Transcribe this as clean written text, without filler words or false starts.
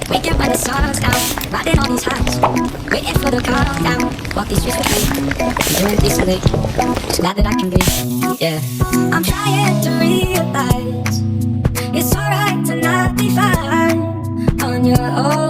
We can find the stars down, riding on these highs, waiting for the countdown. Walk these streets with me, doing decently. Just glad that I can be, yeah. I'm trying to realize it's alright to not be fine on your own.